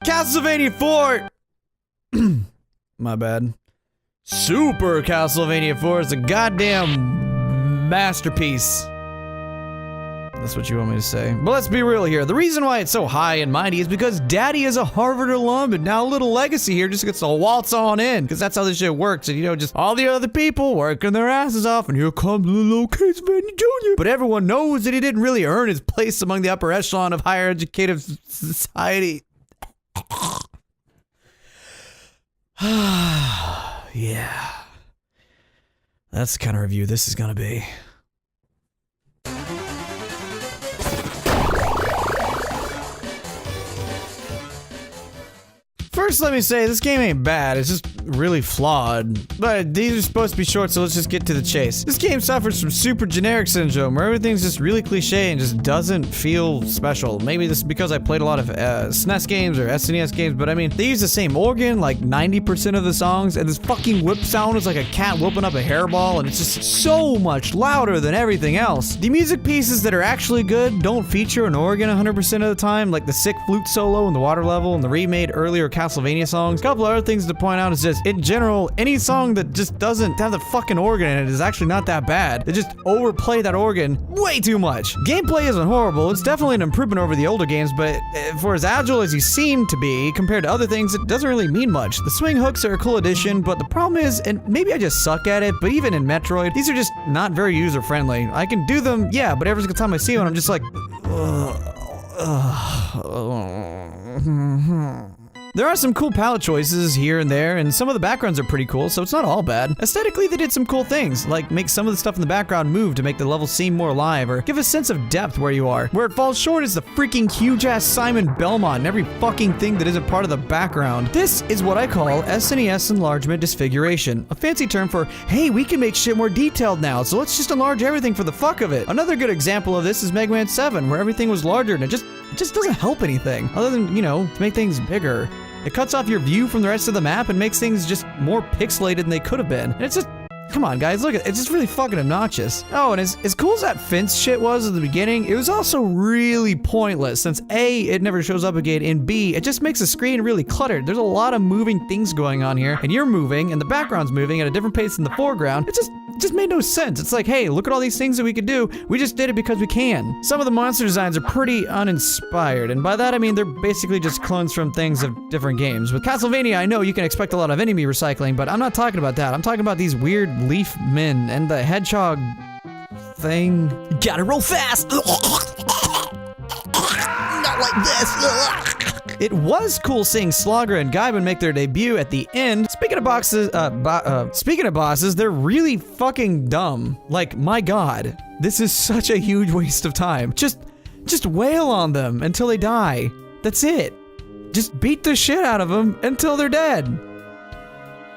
Castlevania 4! My bad. Super Castlevania 4 is a goddamn masterpiece. That's what you want me to say. But let's be real here. The reason why it's so high and mighty is because Daddy is a Harvard alum, and now Little Legacy here just gets to waltz on in, because that's how this shit works. And you know, just all the other people working their asses off, and here comes little Castlevania Jr. But everyone knows that he didn't really earn his place among the upper echelon of higher educative society. Yeah. That's the kind of review this is gonna be. First, let me say, this game ain't bad, it's just really flawed. But these are supposed to be short, so let's just get to the chase. This game suffers from super generic syndrome, where everything's just really cliche and just doesn't feel special. Maybe this is because I played a lot of SNES games or SNES games, but I mean, they use the same organ like 90% of the songs, and this fucking whip sound is like a cat whooping up a hairball, and it's just so much louder than everything else. The music pieces that are actually good don't feature an organ 100% of the time, like the sick flute solo in the water level and the remade earlier Castlevania songs. A couple other things to point out is just, in general, any song that just doesn't have the fucking organ in it is actually not that bad. They just overplay that organ way too much. Gameplay isn't horrible, it's definitely an improvement over the older games, but for as agile as you seem to be, compared to other things, it doesn't really mean much. The swing hooks are a cool addition, but the problem is, and maybe I just suck at it, but even in Metroid, these are just not very user-friendly. I can do them, yeah, but every single time I see one, I'm just like, There are some cool palette choices here and there, and some of the backgrounds are pretty cool, so it's not all bad. Aesthetically, they did some cool things, like make some of the stuff in the background move to make the level seem more alive, or give a sense of depth where you are. Where it falls short is the freaking huge-ass Simon Belmont and every fucking thing that isn't part of the background. This is what I call SNES enlargement disfiguration, a fancy term for, hey, we can make shit more detailed now, so let's just enlarge everything for the fuck of it. Another good example of this is Mega Man 7, where everything was larger and it just doesn't help anything, other than, you know, to make things bigger. It cuts off your view from the rest of the map and makes things just more pixelated than they could have been. And it's just, come on guys, look at it, it's just really fucking obnoxious. Oh, and as cool as that fence shit was at the beginning, it was also really pointless, since A, it never shows up again, and B, it just makes the screen really cluttered. There's a lot of moving things going on here, and you're moving, and the background's moving at a different pace than the foreground. It just made no sense. It's like, hey, look at all these things that we could do. We just did it because we can. Some of the monster designs are pretty uninspired, and by that I mean they're basically just clones from things of different games. With Castlevania, I know you can expect a lot of enemy recycling, but I'm not talking about that. I'm talking about these weird leaf men and the hedgehog thing. Gotta roll fast! Not like this! It was cool seeing Slogger and Gaibin make their debut at the end. Speaking of bosses, they're really fucking dumb. Like, my god, this is such a huge waste of time. Just wail on them until they die. That's it. Just beat the shit out of them until they're dead.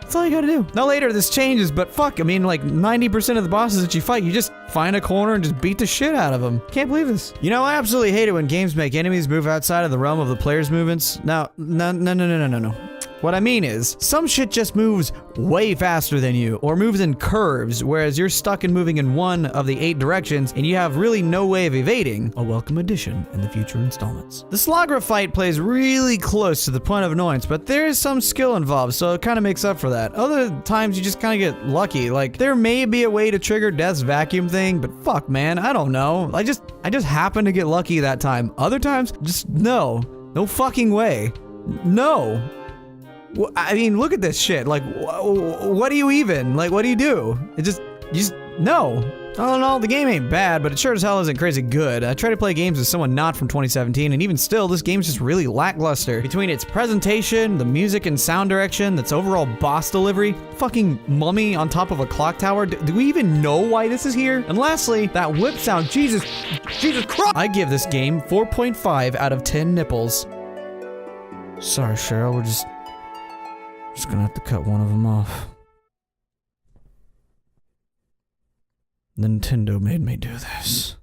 That's all you gotta do. Now later this changes, but fuck, I mean like 90% of the bosses that you fight, you just find a corner and just beat the shit out of them. Can't believe this. You know, I absolutely hate it when games make enemies move outside of the realm of the player's movements. Now, no. What I mean is, some shit just moves way faster than you, or moves in curves, whereas you're stuck in moving in one of the 8 directions, and you have really no way of evading. A welcome addition in the future installments. The Slagra fight plays really close to the point of annoyance, but there is some skill involved, so it kind of makes up for that. Other times you just kind of get lucky, like there may be a way to trigger Death's vacuum thing, but fuck man, I don't know. I just happened to get lucky that time. Other times, just no fucking way. No. I mean, look at this shit. Like, what do you even? Like, what do you do? You just, no. All in all, the game ain't bad, but it sure as hell isn't crazy good. I try to play games with someone not from 2017, and even still, this game's just really lackluster. Between its presentation, the music and sound direction, its overall boss delivery, fucking mummy on top of a clock tower, do we even know why this is here? And lastly, that whip sound, Jesus Christ! I give this game 4.5 out of 10 nipples. Sorry, Cheryl, we're just gonna have to cut one of them off. Nintendo made me do this.